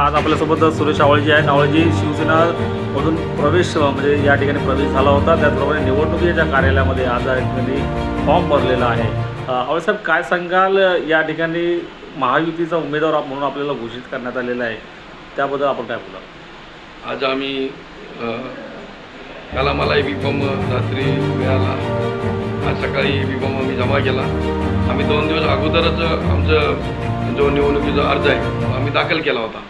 आज आपल्यासोबत सुरेश आवळजी आहेत. आवळजी शिवसेनामधून प्रवेश म्हणजे या ठिकाणी प्रवेश झाला होता. त्याचप्रमाणे निवडणुकीच्या कार्यालयामध्ये आज या ठिकाणी फॉर्म भरलेला आहे. आवळसाहेब, काय सांगाल? या ठिकाणी महायुतीचा उमेदवार म्हणून आपल्याला घोषित करण्यात आलेला आहे, त्याबद्दल आपण काय बोलाल? आज आम्ही काल आम्हाला बी.कॉम रात्री मिळाला. आज सकाळी बी.कॉम आम्ही जमा केला. आम्ही 2 दिवस अगोदरच आमचं जो निवडणुकीचा अर्ज आहे आम्ही दाखल केला होता.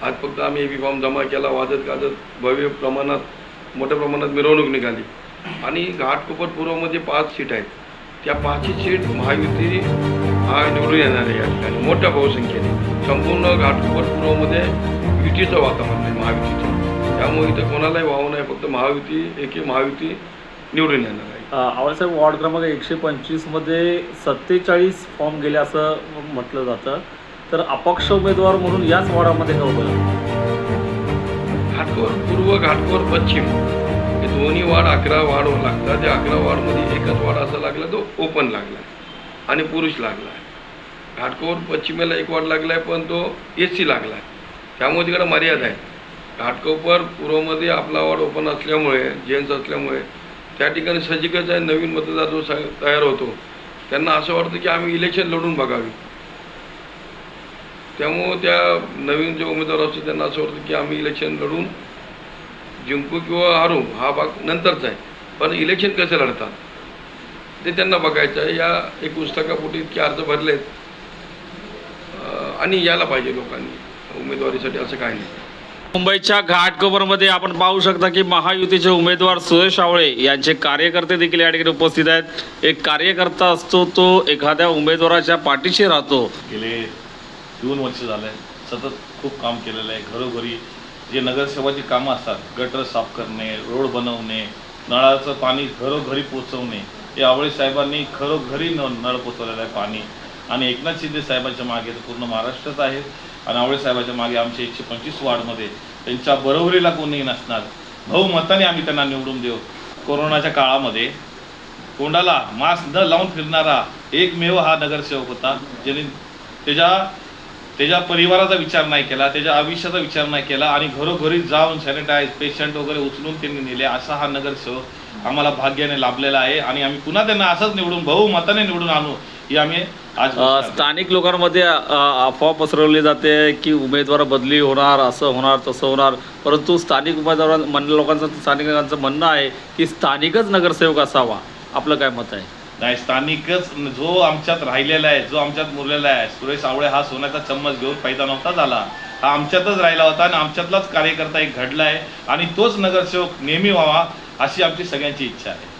आज फक्त आम्ही बी.कॉम जमा केला. वाजत गाजत भव्य प्रमाणात मोठ्या प्रमाणात मिरवणूक निघाली आणि घाटकोपर पूर्वमध्ये 5 सीट आहेत. त्या 5ही सीट महायुती हा निवडून येणार आहे. या ठिकाणी मोठ्या बहुसंख्येने संपूर्ण घाटकोपर पूर्वमध्ये युतीचं वातावरण आहे, महायुतीचं. त्यामुळे इथं कोणालाही वाव नाही, फक्त महायुती महायुती निवडून येणार आहे. आवळसाहेब, वॉर्ड क्रमांक 125मध्ये 47 फॉर्म गेले असं म्हटलं जातं, तर अपक्ष उमेदवार म्हणून याच वॉर्डामध्ये का उभं? घाटकोपर पूर्व, घाटकोपर पश्चिम हे दोन्ही वार्ड 11 वार्ड लागतात. त्या 11 वार्डमध्ये एकच वार्ड असा लागला तो ओपन लागला आणि पुरुष लागला. घाटकोपर पश्चिमेला एक वार्ड लागला आहे, पण तो SC लागला आहे. त्यामुळे तिकडे मर्यादा आहे. घाटकोपर पूर्वमध्ये आपला वार्ड ओपन असल्यामुळे, जेंट्स असल्यामुळे त्या ठिकाणी सजिकच आहे. नवीन मतदार जो तयार होतो त्यांना असं वाटतं की आम्ही इलेक्शन लढून बघावी. त्यामुळं त्या नवीन जे उमेदवार असतो त्यांना असं वाटतं की आम्ही इलेक्शन लढून जिंकू किंवा हारू, हा भाग नंतरचा आहे. पण इलेक्शन कसे लढतात ते त्यांना बघायचं आहे. या एक पुस्तकापोटी इतके अर्ज भरलेत आणि यायला पाहिजे लोकांनी उमेदवारीसाठी, असं काही नाही. मुंबईच्या घाटकोपरमध्ये आपण पाहू शकता की महायुतीचे उमेदवार सुरेश आवळे यांचे कार्यकर्ते देखील या ठिकाणी उपस्थित आहेत. एक कार्यकर्ता असतो तो एखाद्या उमेदवाराच्या पाठीशी राहतो. गेले 2 वर्ष झाले सतत खूप काम केलेलं आहे. घरोघरी जे नगरसेवाची कामं असतात, गटर साफ करणे, रोड बनवणे, नळाचं पाणी घरोघरी पोचवणे, हे आवळे साहेबांनी घरोघरी नळ पोचवलेलं आहे पाणी. आणि एकनाथ शिंदे साहेबांच्या मागे तर पूर्ण महाराष्ट्रात आहे आणि आवळे साहेबांच्या मागे आमच्या 125 वार्डमध्ये त्यांच्या बरोबरीला कोणीही नसणार. बहुमताने आम्ही त्यांना निवडून देऊ. कोरोनाच्या काळामध्ये तोंडाला मास्क न लावून फिरणारा एकमेव हा नगरसेवक होता, ज्याने त्याच्या परिवाराचा विचार नाही केला, त्याच्या आयुष्याचा विचार नाही केला आणि घरोघरी जाऊन सॅनिटाईज पेशंट वगैरे उचलून त्यांनी नेले. असा हा नगरसेवक आम्हाला भाग्याने लाभलेला आहे आणि आम्ही पुन्हा त्यांना असंच निवडून बहुमताने निवडून आणू ही आम्ही आज. स्थानिक लोकांमध्ये अफवा पसरवली जाते की उमेदवार बदली होणार, असं होणार तसं होणार, परंतु स्थानिक लोकांचं स्थानिकांचं म्हणणं आहे की स्थानिकच नगरसेवक असावा. आपलं काय मत आहे? नाही, स्थानिकच जो आमच्यात राहिलेला आहे, जो आमच्यात मुरलेला आहे. सुरेश आवळे हा सोन्याचा चम्मच घेऊन पैदा नव्हता झाला, हा आमच्यातच राहिला होता आणि आमच्यातलाच कार्यकर्ता एक घडला आहे आणि तोच नगरसेवक नेहमी व्हावा अशी आमची सगळ्यांची इच्छा आहे.